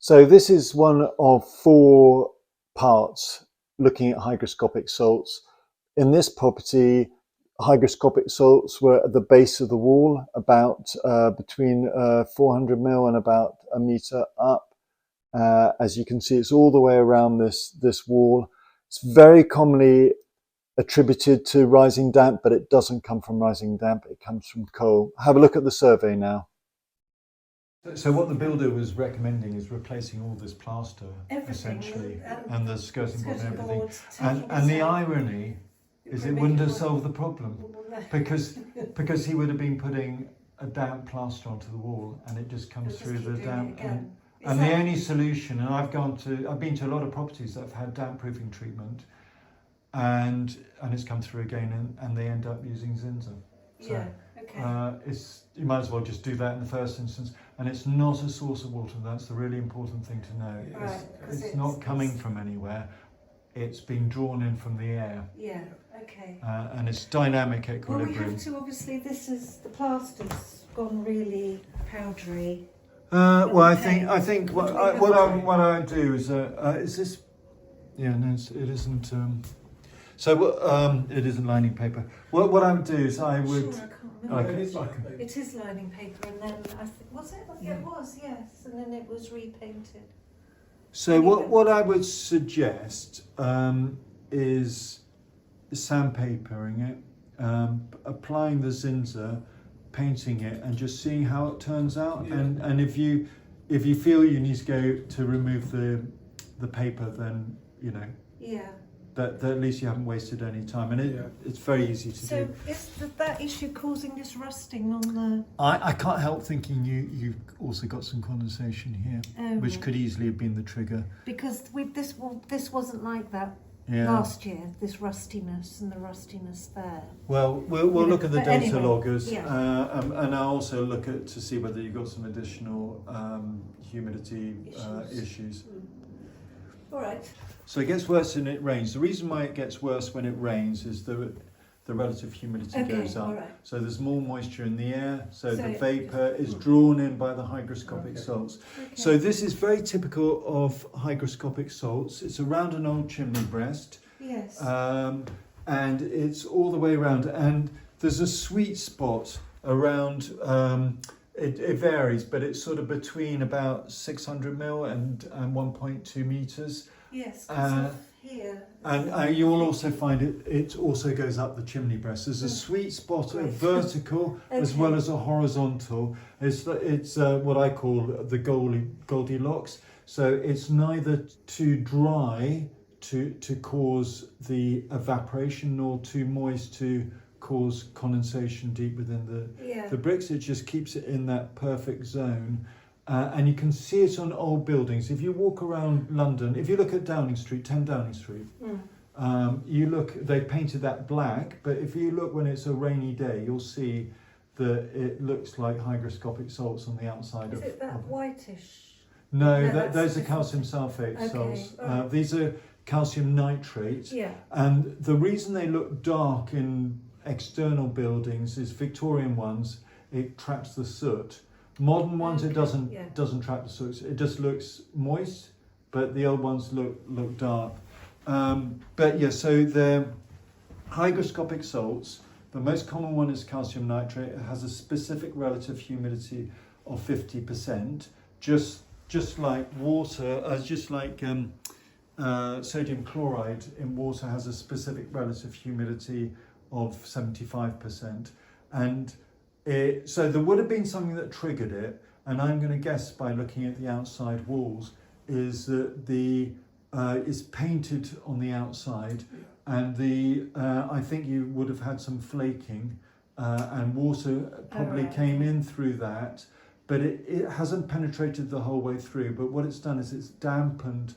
So this is one of 4 parts looking at hygroscopic salts. In this property, hygroscopic salts were at the base of the wall, about between 400 mil and about a meter up. As you can see, it's all the way around this wall. It's very commonly attributed to rising damp, but it doesn't come from rising damp, it comes from coal. Have a look at the survey now. So what the builder was recommending is replacing all this plaster, Everything, essentially, and the skirting board and skirting everything. boards, And taking the this out. irony is it Make wouldn't it have work. solved the problem because he would have been putting a damp plaster onto the wall and it just comes Just through keep the doing it damp. again. And the only solution, and I've been to a lot of properties that have had damp proofing treatment, and it's come through again, and they end up using Zinza. So, Yeah, okay. you might as well just do that in the first instance, and it's not a source of water. That's the really important thing to know. Right, 'cause It's not coming from anywhere. It's being drawn in from the air, Yeah, okay. and it's dynamic Well, equilibrium. we have to, obviously, the plaster's gone really powdery. Well, I think what I do is this. Yeah, no, it isn't. It isn't lining paper. What I would do is I would. Sure, I can't remember. Okay. It is lining paper, and then was it? Yeah, it was, yes, and then it was repainted. So what I would suggest is sandpapering it, applying the Zinza, painting it, and just seeing how it turns out. Yeah. And if you feel you need to go to remove the paper, then you know Yeah. that at least you haven't wasted any time, and it's very easy to So do. is that issue causing this rusting on the? I can't help thinking you've also got some condensation here, Oh, which right. could easily have been the trigger. Because with this wasn't like that Yeah. last year. This rustiness and the rustiness there. Well, we'll look at the But data anyway, loggers, yeah. and I'll also look to see whether you've got some additional humidity issues. All right. So it gets worse when it rains. The reason why it gets worse when it rains is the relative humidity Okay, goes up. all right. So there's more moisture in the air, so the So- vapour is drawn in by the hygroscopic Okay. salts. Okay. So this is very typical of hygroscopic salts. It's around an old chimney breast. Yes. And it's all the way around, and there's a sweet spot around, it varies, but it's sort of between about 600 mil and 1.2 meters. Yes. 'Cause uh, of here. And you will also find it also goes up the chimney breast. There's a sweet spot, a Right. vertical as Okay. well as a horizontal. It's what I call the Goldilocks. So it's neither too dry to cause the evaporation nor too moist to cause condensation deep within Yeah. the bricks. It just keeps it in that perfect zone. And you can see it on old buildings. If you walk around London, if you look at Downing Street, 10 Downing Street, they painted that black, but if you look when it's a rainy day, you'll see that it looks like hygroscopic salts on the outside Is of. it that whitish? No, No, that's those are different. calcium sulfate Okay, salts. alright. These are calcium nitrate. Yeah. And the reason they look dark in external buildings is Victorian ones, it traps the soot. Modern ones, it Okay, doesn't trap the soot. It just looks moist, but the old ones look dark. But yeah, so the hygroscopic salts, the most common one is calcium nitrate. It has a specific relative humidity of 50%, just like water, sodium chloride in water has a specific relative humidity of 75%. And so there would have been something that triggered it, and I'm going to guess by looking at the outside walls is that it's painted on the outside, and I think you would have had some flaking, and water probably Alright. came in through that, but it hasn't penetrated the whole way through. But what it's done is it's dampened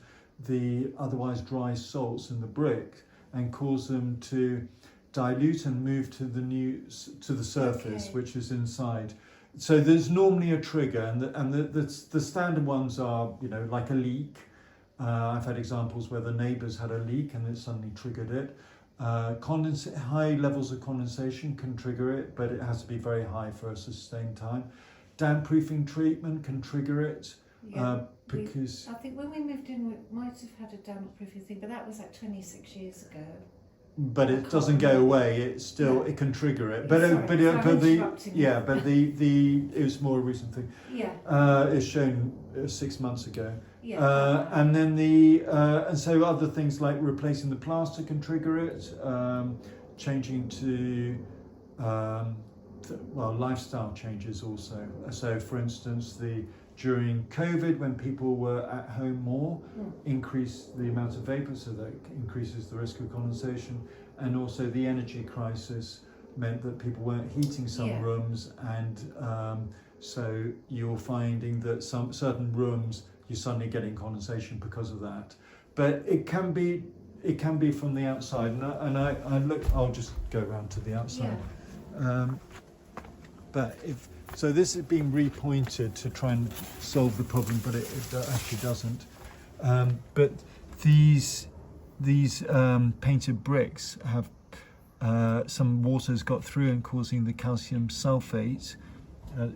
the otherwise dry salts in the brick and caused them to dilute and move to the surface, Okay. which is inside. So there's normally a trigger, and the standard ones are, like a leak. I've had examples where the neighbours had a leak and it suddenly triggered it. High levels of condensation can trigger it, but it has to be very high for a sustained time. Damp proofing treatment can trigger it. Yeah. because I think when we moved in, we might have had a damp-proofing thing, but that was like 26 years ago. but I it can't doesn't go remember. away. It still Yeah. it can trigger it. Sorry, But sorry, I'm the interrupting you. yeah, but the it was more a recent thing. Yeah. It's shown 6 months ago. Yeah. And then and so other things like replacing the plaster can trigger it. Changing to lifestyle changes also. So for instance, during COVID, when people were at home more, increased the amount of vapor, so that increases the risk of condensation. And also the energy crisis meant that people weren't heating some rooms, and so you're finding that some certain rooms you're suddenly getting condensation because of that. But it can be from the outside, and I look. I'll just go around to the outside. Yeah. But so this is being repointed to try and solve the problem, but it actually doesn't. But these painted bricks have some water's got through and causing the calcium sulfate,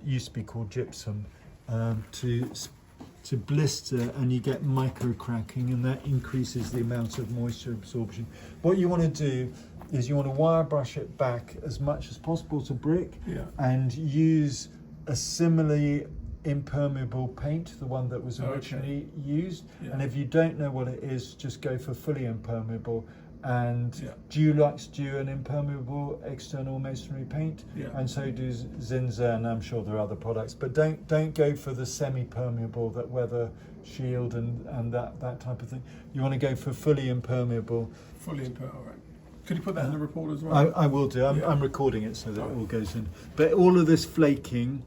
used to be called gypsum, to blister, and you get micro cracking, and that increases the amount of moisture absorption. What you want to do is you want to wire brush it back as much as possible to brick, and use a similarly impermeable paint, the one that was originally used. And if you don't know what it is, just go for fully impermeable. And Dew likes an impermeable external masonry paint, and so does Zinza, and I'm sure there are other products. But don't go for the semi-permeable, that weather shield and that type of thing. You want to go for fully impermeable. Fully impermeable, all right. Could you put that in the report as well? I will do. I'm recording it so that it all goes in. But all of this flaking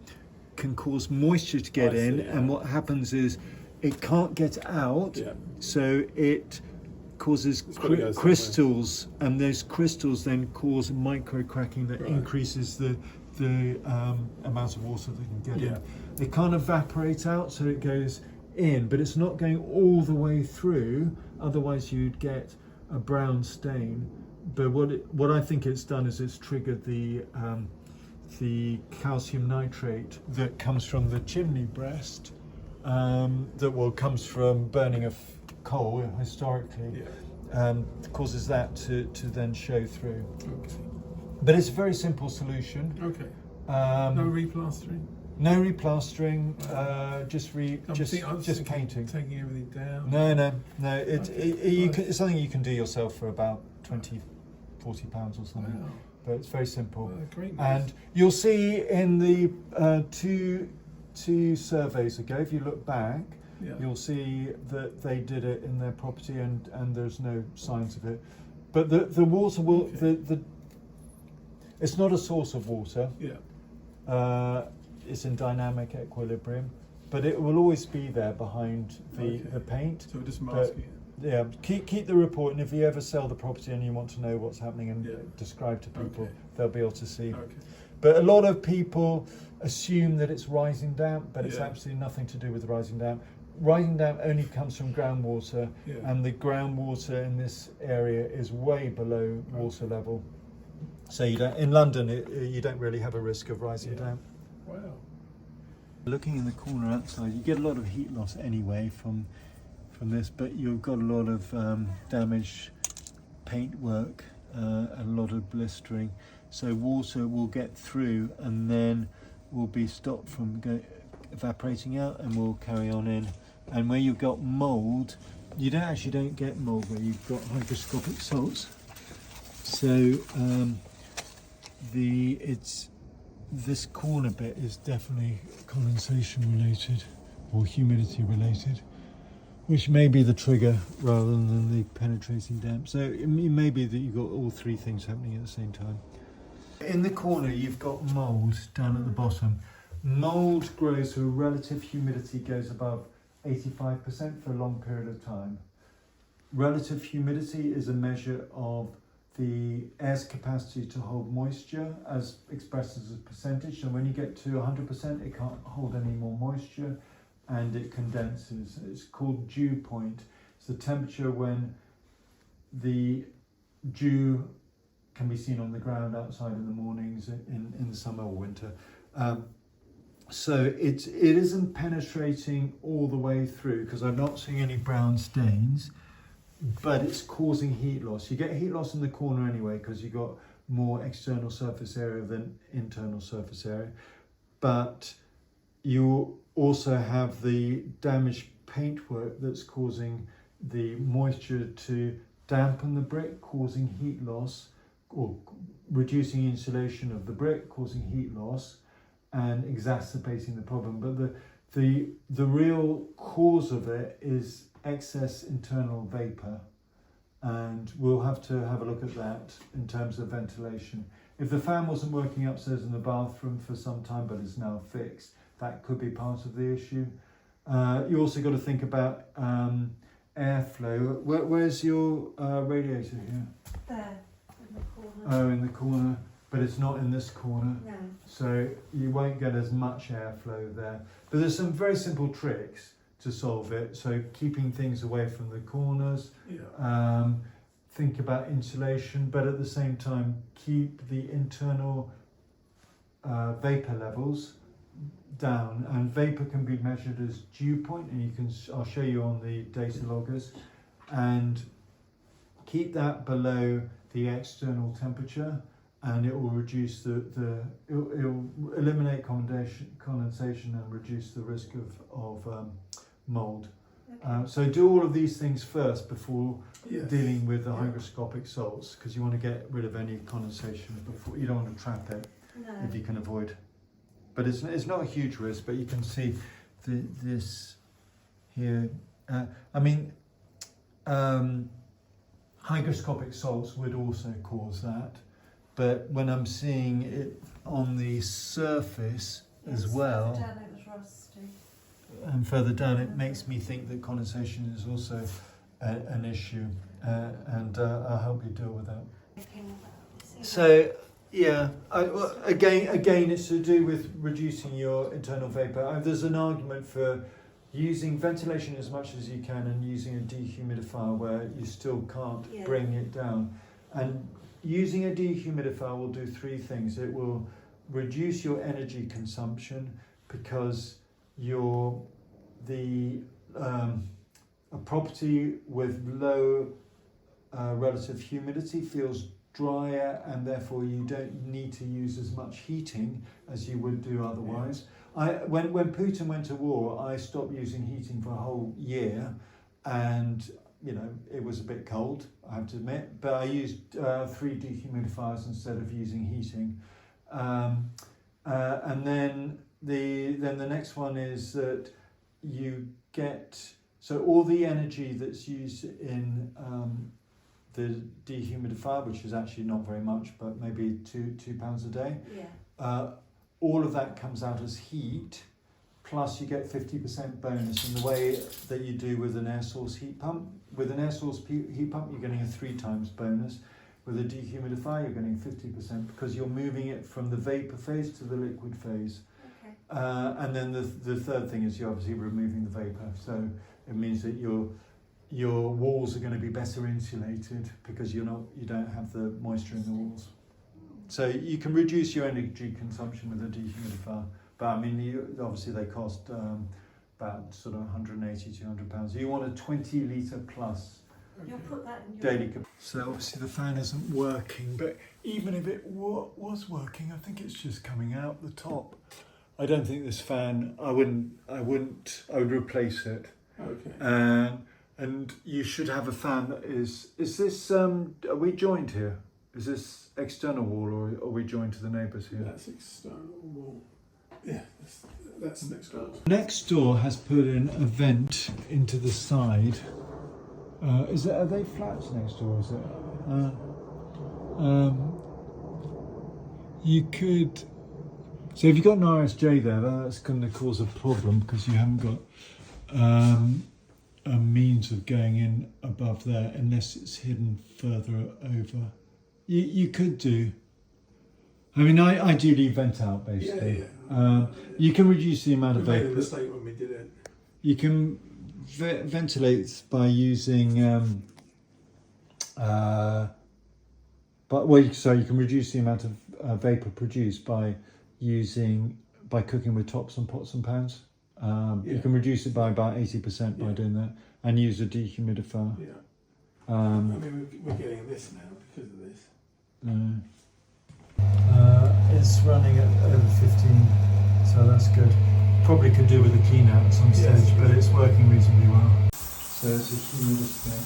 can cause moisture to get in, and what happens is it can't get out, so it causes crystals, and those crystals then cause micro cracking that increases the amount of water they can get in. It can't evaporate out, so it goes in, but it's not going all the way through, otherwise you'd get a brown stain. But what I think it's done is it's triggered the calcium nitrate that comes from the chimney breast, comes from burning of coal historically, causes that to then show through. Okay. But it's a very simple solution. Okay. No replastering. No replastering. Just painting. Taking everything down. No. It's something you can do yourself for about £20-40 or something. Wow. But it's very simple. Great news. And you'll see in the two surveys ago, if you look back, you'll see that they did it in their property, and there's no signs of it. But the water will it's not a source of water. It's in dynamic equilibrium, but it will always be there behind the paint. So we're just masking it. Yeah, keep the report, and if you ever sell the property and you want to know what's happening and describe to people, they'll be able to see. Okay. But a lot of people assume that it's rising damp, but it's absolutely nothing to do with rising damp. Rising damp only comes from groundwater, and the groundwater in this area is way below water level. So in London, you don't really have a risk of rising damp. Wow. Looking in the corner outside, you get a lot of heat loss anyway from this, but you've got a lot of damaged paintwork, a lot of blistering. So water will get through and then will be stopped from evaporating out, and will carry on in. And where you've got mould, you don't get mould where you've got hygroscopic salts. So this corner bit is definitely condensation related or humidity related, which may be the trigger rather than the penetrating damp. So it may be that you've got all three things happening at the same time. In the corner, you've got mould down at the bottom. Mould grows where relative humidity goes above 85% for a long period of time. Relative humidity is a measure of the air's capacity to hold moisture as expressed as a percentage. So when you get to 100%, it can't hold any more moisture, and it condenses. It's called dew point. It's the temperature when the dew can be seen on the ground outside in the mornings in the summer or winter. So it isn't penetrating all the way through because I'm not seeing any brown stains, but it's causing heat loss. You get heat loss in the corner anyway because you've got more external surface area than internal surface area. But you also have the damaged paintwork that's causing the moisture to dampen the brick, causing heat loss, or reducing insulation of the brick, causing heat loss and exacerbating the problem. But the real cause of it is excess internal vapor, and we'll have to have a look at that in terms of ventilation. If the fan wasn't working upstairs in the bathroom for some time but is now fixed, that could be part of the issue. You also got to think about airflow. Where's your radiator here? There, in the corner. Oh, in the corner, but it's not in this corner. No. So you won't get as much airflow there. But there's some very simple tricks to solve it. So keeping things away from the corners, Yeah. think about insulation, but at the same time keep the internal vapor levels down. And vapor can be measured as dew point, and I'll show you on the data loggers, and keep that below the external temperature, and it will reduce it'll eliminate condensation and reduce the risk of mold. Okay. So do all of these things first before Yes. dealing with the Yeah. hygroscopic salts, because you want to get rid of any condensation before. You don't want to trap it No. if you can avoid. But it's not a huge risk, but you can see this here. Hygroscopic salts would also cause that, but when I'm seeing it on the surface as Yes, well, further down it was rusty. and further down, it makes me think that condensation is also an issue, and I'll help you deal with that. So yeah, again, it's to do with reducing your internal vapor. There's an argument for using ventilation as much as you can and using a dehumidifier where you still can't Yeah. bring it down. And using a dehumidifier will do three things. It will reduce your energy consumption because a property with low relative humidity feels drier, and therefore you don't need to use as much heating as you would do otherwise. When Putin went to war, I stopped using heating for a whole year, and it was a bit cold, I have to admit, but I used 3 dehumidifiers instead of using heating. And then the next one is that you get, so all the energy that's used in the dehumidifier, which is actually not very much, but maybe £2 a day, Yeah. all of that comes out as heat, plus you get 50% bonus in the way that you do with an air source heat pump. With an air source heat pump, you're getting a 3 times bonus. With a dehumidifier, you're getting 50% because you're moving it from the vapor phase to the liquid phase. Okay. And then the third thing is you're obviously removing the vapor. So it means that your walls are going to be better insulated because you don't have the moisture in the walls. So you can reduce your energy consumption with a dehumidifier, but obviously they cost about sort of £180, £200. You want a 20 litre plus You'll put that in your daily. So obviously the fan isn't working, but even if it was working, I think it's just coming out the top. I don't think this fan. I would replace it. Okay. And you should have a fan that is this, are we joined here? Is this external wall or are we joined to the neighbours here? That's external wall. Yeah, that's next door. Next door has put in a vent into the side. Are they flats next door, is it? You could, so if you've got an RSJ there, that's going to cause a problem because you haven't got a means of going in above there unless it's hidden further over. You could do. I ideally vent out basically. Yeah. You can reduce the amount We of made a vapor. mistake when we did it. You can ventilate by using. You can reduce the amount of vapor produced by using by cooking with tops and pots and pans. You Yeah. can reduce it by about 80% by Yeah. doing that, and use a dehumidifier. Yeah. I Um, mean, we're getting this now because of this. it's running at over 15, so that's good. Probably could do with a clean out at some Yes. stage, but it's working reasonably well. So it's a humidifier.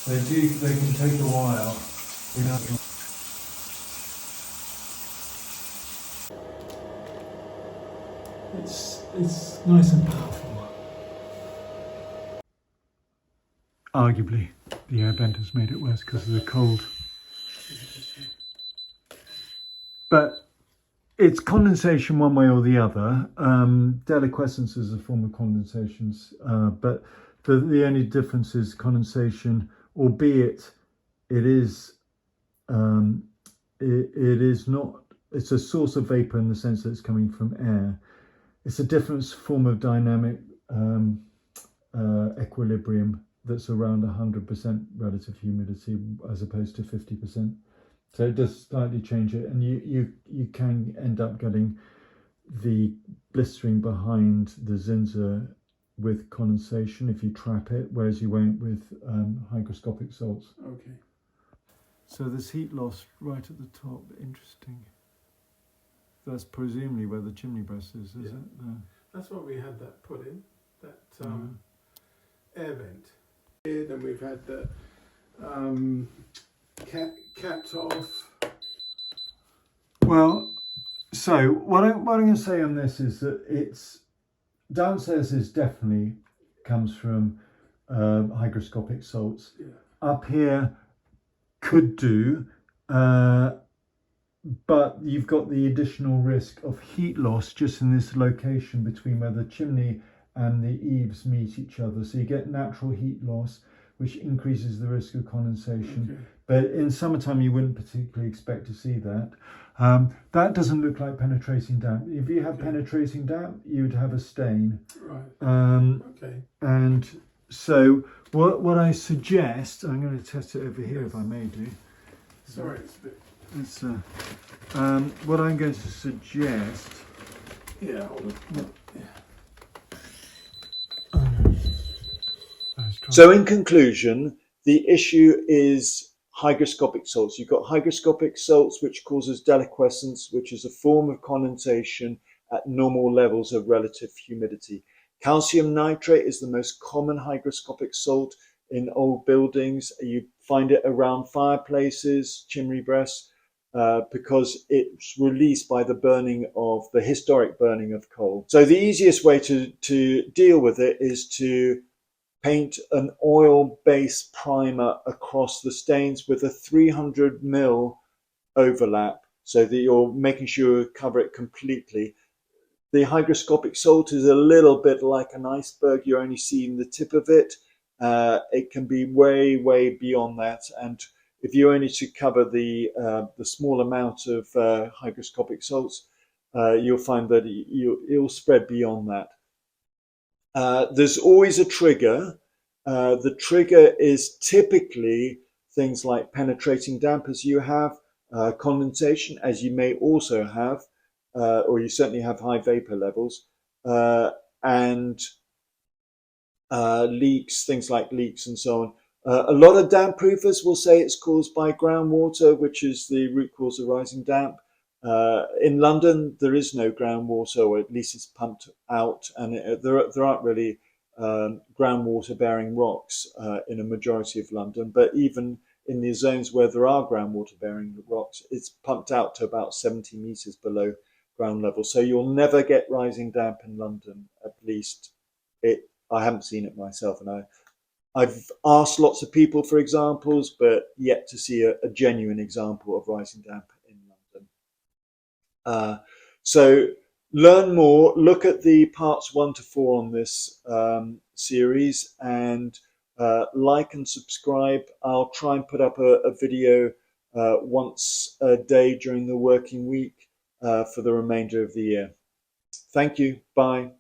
They can take a while. It's nice and powerful. Arguably, the air vent has made it worse because of the cold. But it's condensation one way or the other. Deliquescence is a form of condensations, but the only difference is condensation, albeit it is it is not. It's a source of vapor in the sense that it's coming from air. It's a different form of dynamic equilibrium that's around 100% relative humidity as opposed to 50%. So it does slightly change it, and you can end up getting the blistering behind the Zinser with condensation if you trap it, whereas you won't with hygroscopic salts. Okay. So there's heat loss right at the top. Interesting. That's presumably where the chimney breast is Yeah. it? That's what we had that put in, that air vent. Then we've had the capped off. Well, so what I'm going to say on this is that it's downstairs is definitely comes from hygroscopic salts. Yeah. Up here could do, but you've got the additional risk of heat loss just in this location between where the chimney and the eaves meet each other. So you get natural heat loss, which increases the risk of condensation. Okay. But in summertime, you wouldn't particularly expect to see that. That doesn't look like penetrating damp. If you have Okay. penetrating damp, you'd have a stain. Right. Okay. And so what I suggest, I'm going to test it over here if I may do. Sorry, it's a bit. It's what I'm going to suggest. Yeah. Hold on. So in conclusion, the issue is hygroscopic salts. You've got hygroscopic salts, which causes deliquescence, which is a form of condensation at normal levels of relative humidity. Calcium nitrate is the most common hygroscopic salt in old buildings. You find it around fireplaces, chimney breasts, because it's released by the historic burning of coal. So the easiest way to deal with it is to paint an oil-based primer across the stains with a 300 ml overlap, so that you're making sure you cover it completely. The hygroscopic salt is a little bit like an iceberg. You're only seeing the tip of it. It can be way, way beyond that. And if you only to cover the small amount of hygroscopic salts, you'll find that it'll spread beyond that. There's always a trigger. The trigger is typically things like penetrating damp, as you have, condensation, as you may also have, or you certainly have high vapor levels, and leaks, things like leaks and so on. A lot of damp proofers will say it's caused by groundwater, which is the root cause of rising damp. In London, there is no groundwater, or at least it's pumped out, and there aren't really groundwater-bearing rocks in a majority of London. But even in the zones where there are groundwater-bearing rocks, it's pumped out to about 70 meters below ground level. So you'll never get rising damp in London, at least. I haven't seen it myself, and I've asked lots of people for examples, but yet to see a genuine example of rising damp in London. So learn more, look at the parts 1 to 4 on this series, and like and subscribe. I'll try and put up a video once a day during the working week for the remainder of the year. Thank you. Bye.